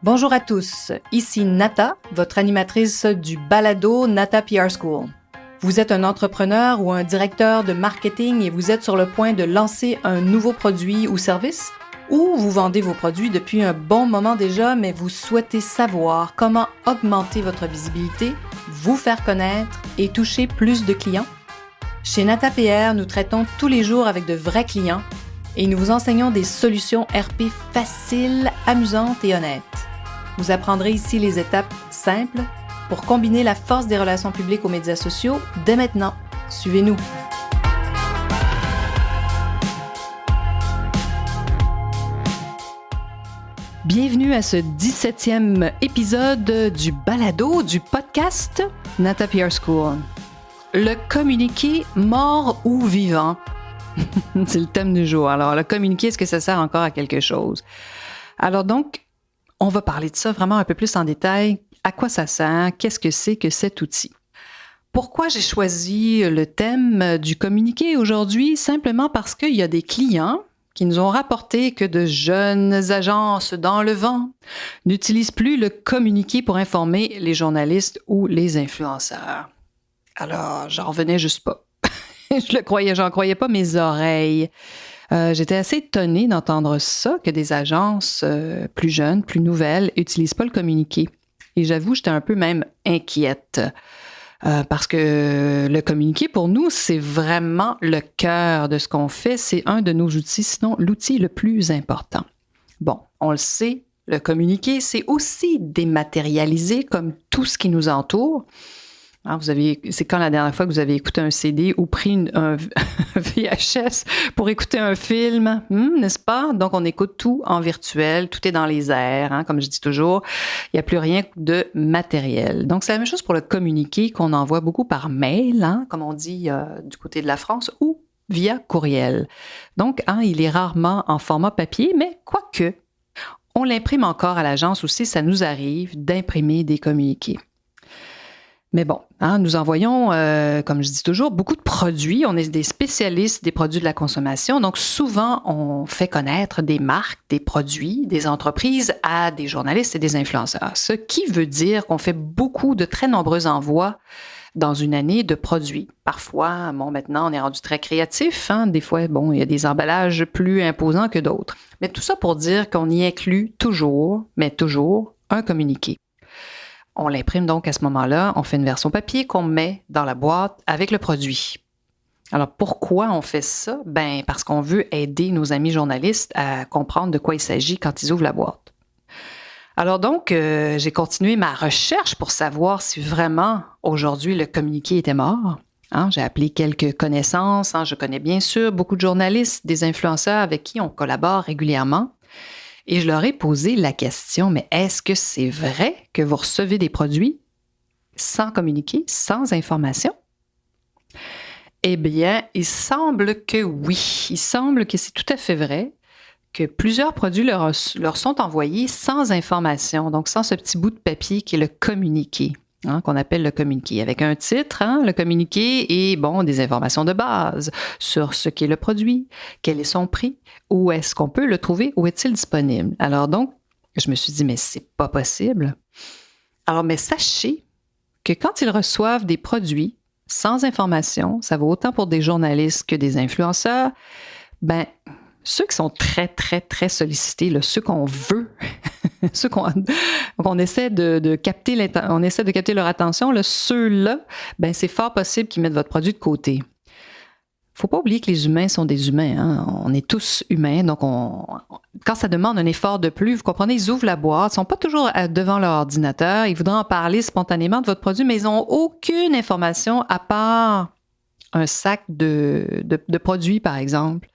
Bonjour à tous, ici Nata, votre animatrice du balado Nata PR School. Vous êtes un entrepreneur ou un directeur de marketing et vous êtes sur le point de lancer un nouveau produit ou service? Ou vous vendez vos produits depuis un bon moment déjà, mais vous souhaitez savoir comment augmenter votre visibilité, vous faire connaître et toucher plus de clients? Chez Nata PR, nous traitons tous les jours avec de vrais clients et nous vous enseignons des solutions RP faciles, amusantes et honnêtes. Vous apprendrez ici les étapes simples pour combiner la force des relations publiques aux médias sociaux dès maintenant. Suivez-nous! Bienvenue à ce 17e épisode du balado du podcast Nata PR School. Le communiqué mort ou vivant? C'est le thème du jour. Alors, le communiqué, est-ce que ça sert encore à quelque chose? Alors donc, on va parler de ça vraiment un peu plus en détail. À quoi ça sert? Qu'est-ce que c'est que cet outil? Pourquoi j'ai choisi le thème du communiqué aujourd'hui? Simplement parce qu'il y a des clients qui nous ont rapporté que de jeunes agences dans le vent n'utilisent plus le communiqué pour informer les journalistes ou les influenceurs. Alors, j'en revenais juste pas. J'en croyais pas mes oreilles. J'étais assez étonnée d'entendre ça, que des agences plus jeunes, plus nouvelles, n'utilisent pas le communiqué. Et j'avoue, j'étais un peu même inquiète. Parce que le communiqué, pour nous, c'est vraiment le cœur de ce qu'on fait. C'est un de nos outils, sinon l'outil le plus important. Bon, on le sait, le communiqué, c'est aussi dématérialisé comme tout ce qui nous entoure. Hein, c'est quand la dernière fois que vous avez écouté un CD ou pris un VHS pour écouter un film, n'est-ce pas? Donc, on écoute tout en virtuel, tout est dans les airs, hein, comme je dis toujours. Il n'y a plus rien de matériel. Donc, c'est la même chose pour le communiqué qu'on envoie beaucoup par mail, hein, comme on dit du côté de la France, ou via courriel. Donc, il est rarement en format papier, mais quoique, on l'imprime encore à l'agence aussi, ça nous arrive d'imprimer des communiqués. Mais bon, nous envoyons, comme je dis toujours, beaucoup de produits. On est des spécialistes des produits de la consommation. Donc, souvent, on fait connaître des marques, des produits, des entreprises à des journalistes et des influenceurs. Ce qui veut dire qu'on fait beaucoup de très nombreux envois dans une année de produits. Parfois, maintenant, on est rendu très créatif. Des fois, il y a des emballages plus imposants que d'autres. Mais tout ça pour dire qu'on y inclut toujours, un communiqué. On l'imprime donc à ce moment-là, on fait une version papier qu'on met dans la boîte avec le produit. Alors, pourquoi on fait ça? Parce qu'on veut aider nos amis journalistes à comprendre de quoi il s'agit quand ils ouvrent la boîte. Alors donc, j'ai continué ma recherche pour savoir si vraiment, aujourd'hui, le communiqué était mort. J'ai appelé quelques connaissances. Je connais bien sûr beaucoup de journalistes, des influenceurs avec qui on collabore régulièrement. Et je leur ai posé la question, mais est-ce que c'est vrai que vous recevez des produits sans communiquer, sans information? Eh bien, il semble que oui. Il semble que c'est tout à fait vrai que plusieurs produits leur sont envoyés sans information, donc sans ce petit bout de papier qui est le communiqué. Qu'on appelle le communiqué, avec un titre, le communiqué et des informations de base sur ce qu'est le produit, quel est son prix, où est-ce qu'on peut le trouver, où est-il disponible. Alors donc, je me suis dit, mais c'est pas possible. Alors, mais sachez que quand ils reçoivent des produits sans information, ça vaut autant pour des journalistes que des influenceurs, ceux qui sont très, très, très sollicités, là, ceux qu'on veut, ceux qu'on essaie de capter leur attention, là, ceux-là, c'est fort possible qu'ils mettent votre produit de côté. Faut pas oublier que les humains sont des humains. On est tous humains, donc quand ça demande un effort de plus, vous comprenez, ils ouvrent la boîte, ils sont pas toujours devant leur ordinateur, ils voudraient en parler spontanément de votre produit, mais ils n'ont aucune information à part un sac de produits, par exemple.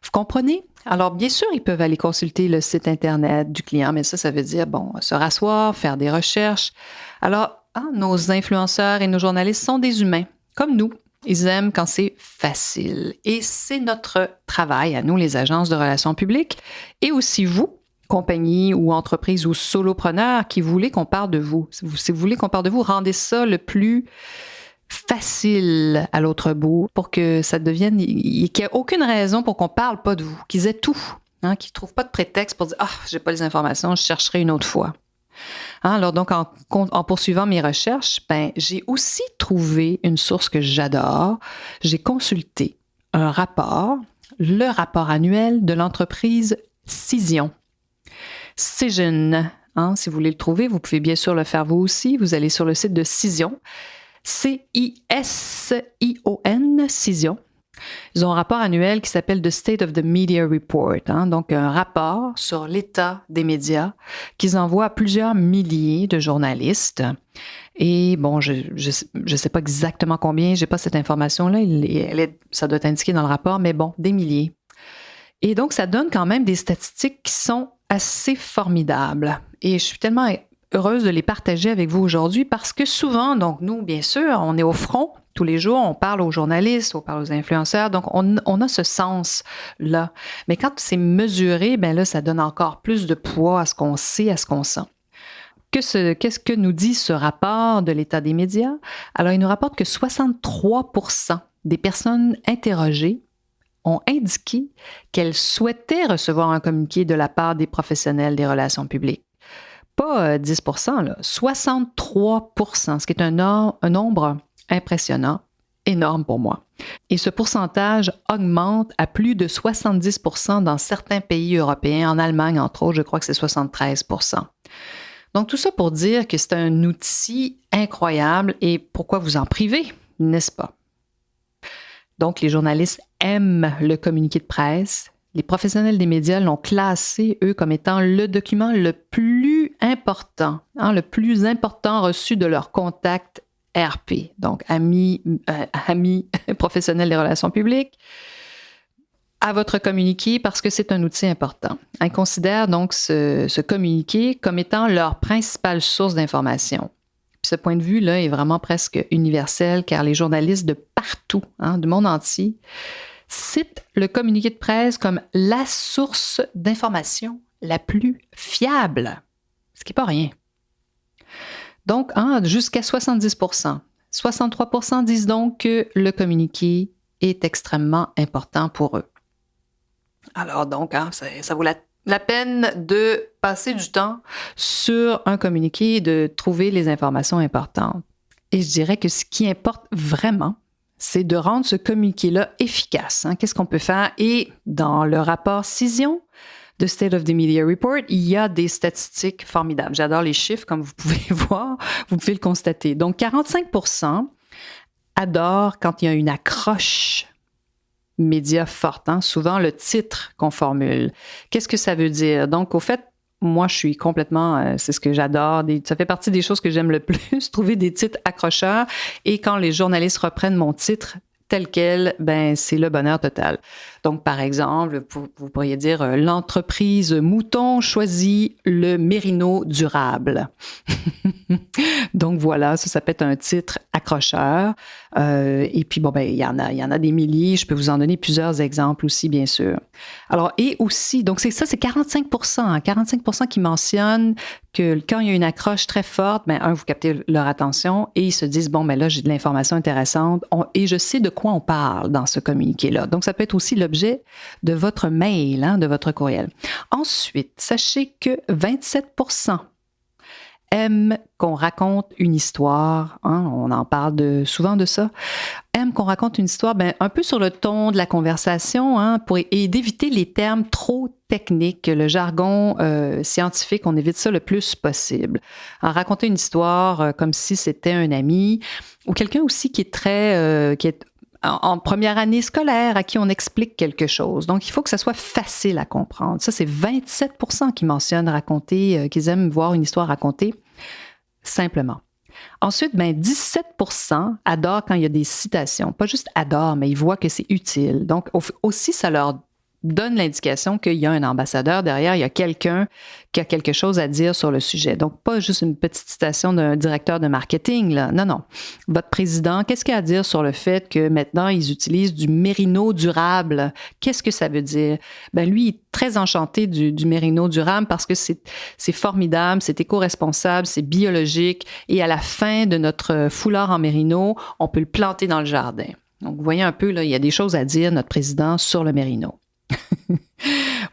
Vous comprenez? Alors, bien sûr, ils peuvent aller consulter le site Internet du client, mais ça veut dire, se rasseoir, faire des recherches. Alors, nos influenceurs et nos journalistes sont des humains, comme nous. Ils aiment quand c'est facile. Et c'est notre travail, à nous, les agences de relations publiques, et aussi vous, compagnie ou entreprise ou solopreneur, qui voulez qu'on parle de vous. Si vous voulez qu'on parle de vous, rendez ça le plus facile à l'autre bout pour que ça devienne, qu'il n'y ait aucune raison pour qu'on ne parle pas de vous, qu'ils aient tout. qui ne trouvent pas de prétexte pour dire « Ah, j'ai pas les informations, je chercherai une autre fois ». Alors donc, en poursuivant mes recherches, j'ai aussi trouvé une source que j'adore. J'ai consulté un rapport, le rapport annuel de l'entreprise Cision. Cision, si vous voulez le trouver, vous pouvez bien sûr le faire vous aussi. Vous allez sur le site de Cision, C-I-S-I-O-N, Cision. Ils ont un rapport annuel qui s'appelle The State of the Media Report, donc un rapport sur l'état des médias qu'ils envoient à plusieurs milliers de journalistes. Et bon, je sais pas exactement combien, j'ai pas cette information-là, ça doit être indiqué dans le rapport, mais bon, des milliers. Et donc, ça donne quand même des statistiques qui sont assez formidables. Et je suis tellement heureuse de les partager avec vous aujourd'hui parce que souvent, donc nous, bien sûr, on est au front tous les jours, on parle aux journalistes, on parle aux influenceurs, donc on a ce sens-là. Mais quand c'est mesuré, là, ça donne encore plus de poids à ce qu'on sait, à ce qu'on sent. Qu'est-ce que nous dit ce rapport de l'état des médias? Alors, il nous rapporte que 63% des personnes interrogées ont indiqué qu'elles souhaitaient recevoir un communiqué de la part des professionnels des relations publiques. Pas 10%, là, 63%, ce qui est un nombre impressionnant, énorme pour moi. Et ce pourcentage augmente à plus de 70% dans certains pays européens, en Allemagne entre autres, je crois que c'est 73%. Donc tout ça pour dire que c'est un outil incroyable et pourquoi vous en privez, n'est-ce pas? Donc les journalistes aiment le communiqué de presse. Les professionnels des médias l'ont classé, eux, comme étant le document le plus important reçu de leur contact RP, donc amis professionnels des relations publiques, à votre communiqué parce que c'est un outil important. Ils considèrent donc ce communiqué comme étant leur principale source d'information. Puis ce point de vue-là est vraiment presque universel car les journalistes de partout, du monde entier, citent le communiqué de presse comme la source d'information la plus fiable, ce qui n'est pas rien. Donc, jusqu'à 70%. 63% disent donc que le communiqué est extrêmement important pour eux. Alors donc, ça vaut la peine de passer du temps sur un communiqué et de trouver les informations importantes. Et je dirais que ce qui importe vraiment, c'est de rendre ce communiqué-là efficace. Qu'est-ce qu'on peut faire? Et dans le rapport Cision, The State of the Media Report, il y a des statistiques formidables. J'adore les chiffres, comme vous pouvez voir, vous pouvez le constater. Donc, 45% adorent quand il y a une accroche média forte, souvent le titre qu'on formule. Qu'est-ce que ça veut dire? Donc, au fait, moi, je suis complètement, c'est ce que j'adore, ça fait partie des choses que j'aime le plus, trouver des titres accrocheurs. Et quand les journalistes reprennent mon titre tel quel, c'est le bonheur total. Donc, par exemple, vous pourriez dire « L'entreprise Mouton choisit le mérino durable ». Donc, voilà, ça peut être un titre accrocheur. Et puis, il y en a des milliers. Je peux vous en donner plusieurs exemples aussi, bien sûr. Alors, et aussi, donc c'est 45%. 45% qui mentionnent que quand il y a une accroche très forte, vous captez leur attention et ils se disent, là, j'ai de l'information intéressante et je sais de quoi on parle dans ce communiqué-là. Donc, ça peut être aussi l'objet de votre mail, de votre courriel. Ensuite, sachez que 27% aiment qu'on raconte une histoire, on en parle souvent de ça, aiment qu'on raconte une histoire un peu sur le ton de la conversation et d'éviter les termes trop techniques, le jargon scientifique, on évite ça le plus possible. Raconter une histoire comme si c'était un ami ou quelqu'un aussi qui est en première année scolaire, à qui on explique quelque chose. Donc, il faut que ça soit facile à comprendre. Ça, c'est 27% qui mentionnent qu'ils aiment voir une histoire racontée simplement. Ensuite, 17% adorent quand il y a des citations. Pas juste adorent, mais ils voient que c'est utile. Donc, aussi, ça leur donne l'indication qu'il y a un ambassadeur derrière, il y a quelqu'un qui a quelque chose à dire sur le sujet. Donc, pas juste une petite citation d'un directeur de marketing, là. Non. Votre président, qu'est-ce qu'il a à dire sur le fait que maintenant, ils utilisent du mérino durable? Qu'est-ce que ça veut dire? Lui, il est très enchanté du mérino durable parce que c'est formidable, c'est éco-responsable, c'est biologique et à la fin de notre foulard en mérino, on peut le planter dans le jardin. Donc, vous voyez un peu, là, il y a des choses à dire, notre président, sur le mérino.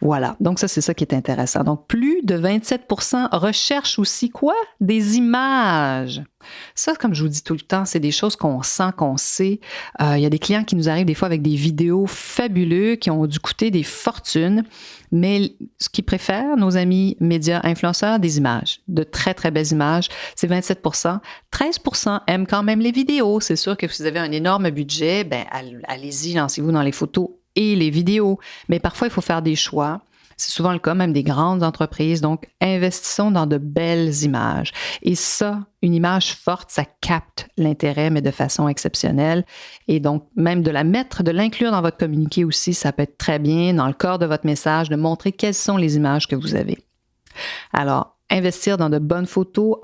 Voilà, donc ça, c'est ça qui est intéressant. Donc, plus de 27% recherchent aussi quoi? Des images. Ça, comme je vous dis tout le temps, c'est des choses qu'on sent, qu'on sait. Il y a des clients qui nous arrivent des fois avec des vidéos fabuleuses qui ont dû coûter des fortunes, mais ce qu'ils préfèrent, nos amis médias influenceurs, des images, de très, très belles images, c'est 27%. 13% aiment quand même les vidéos. C'est sûr que si vous avez un énorme budget, ben allez-y, lancez-vous dans les photos et les vidéos. Mais parfois, il faut faire des choix. C'est souvent le cas, même des grandes entreprises. Donc, investissons dans de belles images. Et ça, une image forte, ça capte l'intérêt, mais de façon exceptionnelle. Et donc, même de l'inclure dans votre communiqué aussi, ça peut être très bien dans le corps de votre message, de montrer quelles sont les images que vous avez. Alors, investir dans de bonnes photos,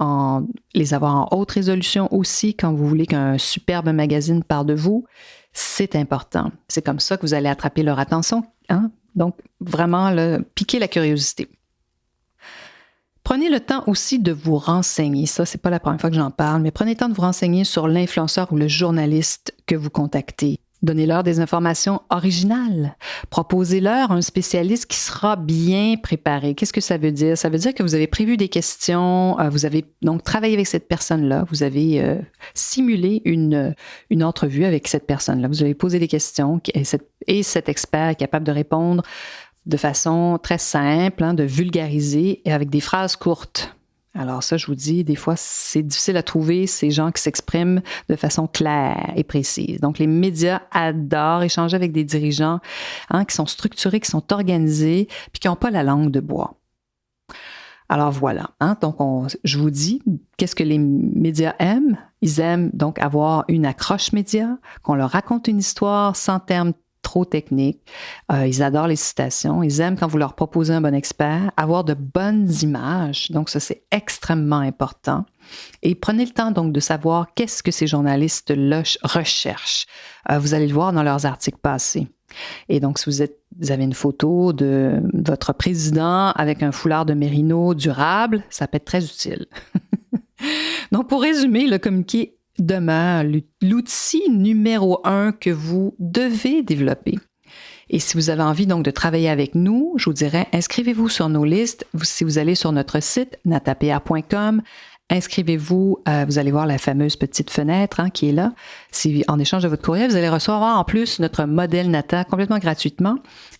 les avoir en haute résolution aussi quand vous voulez qu'un superbe magazine parle de vous, c'est important. C'est comme ça que vous allez attraper leur attention, hein? Donc, vraiment, piquer la curiosité. Prenez le temps aussi de vous renseigner. Ça, c'est pas la première fois que j'en parle, mais prenez le temps de vous renseigner sur l'influenceur ou le journaliste que vous contactez. Donnez-leur des informations originales. Proposez-leur un spécialiste qui sera bien préparé. Qu'est-ce que ça veut dire? Ça veut dire que vous avez prévu des questions, vous avez donc travaillé avec cette personne-là, vous avez simulé une entrevue avec cette personne-là. Vous avez posé des questions et cet expert est capable de répondre de façon très simple, de vulgariser et avec des phrases courtes. Alors ça, je vous dis, des fois, c'est difficile à trouver ces gens qui s'expriment de façon claire et précise. Donc, les médias adorent échanger avec des dirigeants qui sont structurés, qui sont organisés, puis qui n'ont pas la langue de bois. Alors voilà, donc je vous dis, qu'est-ce que les médias aiment? Ils aiment donc avoir une accroche média, qu'on leur raconte une histoire sans termes trop techniques. Ils adorent les citations. Ils aiment quand vous leur proposez un bon expert, avoir de bonnes images. Donc, ça, c'est extrêmement important. Et prenez le temps, donc, de savoir qu'est-ce que ces journalistes-là recherchent. Vous allez le voir dans leurs articles passés. Et donc, si vous avez une photo de votre président avec un foulard de mérino durable, ça peut être très utile. Donc, pour résumer, le communiqué demeure l'outil numéro 1 que vous devez développer. Et si vous avez envie donc de travailler avec nous, je vous dirais, inscrivez-vous sur nos listes. Si vous allez sur notre site, natapr.com, inscrivez-vous, vous allez voir la fameuse petite fenêtre qui est là. En échange de votre courriel, vous allez recevoir en plus notre modèle Nata complètement gratuitement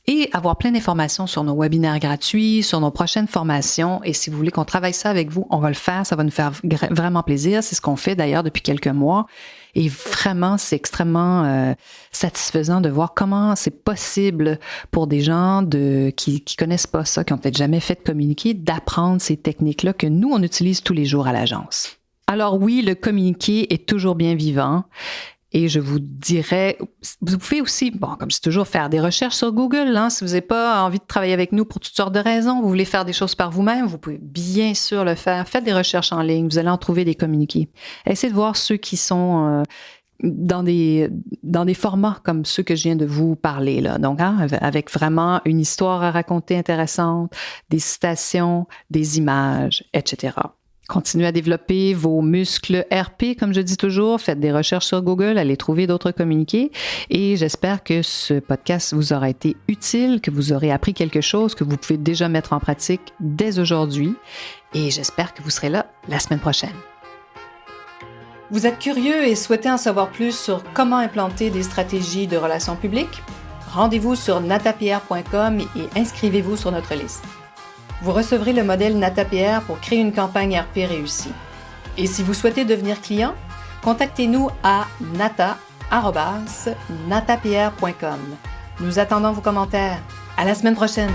et avoir plein d'informations sur nos webinaires gratuits, sur nos prochaines formations. Et si vous voulez qu'on travaille ça avec vous, on va le faire. Ça va nous faire vraiment plaisir. C'est ce qu'on fait d'ailleurs depuis quelques mois. Et vraiment, c'est extrêmement satisfaisant de voir comment c'est possible pour des gens qui connaissent pas ça, qui ont peut-être jamais fait de communiqué, d'apprendre ces techniques-là que nous, on utilise tous les jours à l'agence. Alors oui, le communiqué est toujours bien vivant. Et je vous dirais, vous pouvez aussi, comme je dis toujours, faire des recherches sur Google. Si vous n'avez pas envie de travailler avec nous pour toutes sortes de raisons, vous voulez faire des choses par vous-même, vous pouvez bien sûr le faire. Faites des recherches en ligne, vous allez en trouver des communiqués. Essayez de voir ceux qui sont dans des formats comme ceux que je viens de vous parler, là. Donc, avec vraiment une histoire à raconter intéressante, des citations, des images, etc. Continuez à développer vos muscles RP, comme je dis toujours. Faites des recherches sur Google, allez trouver d'autres communiqués. Et j'espère que ce podcast vous aura été utile, que vous aurez appris quelque chose que vous pouvez déjà mettre en pratique dès aujourd'hui. Et j'espère que vous serez là la semaine prochaine. Vous êtes curieux et souhaitez en savoir plus sur comment implanter des stratégies de relations publiques? Rendez-vous sur natapr.com et inscrivez-vous sur notre liste. Vous recevrez le modèle NataPR pour créer une campagne RP réussie. Et si vous souhaitez devenir client, contactez-nous à nata@natapr.com. Nous attendons vos commentaires. À la semaine prochaine!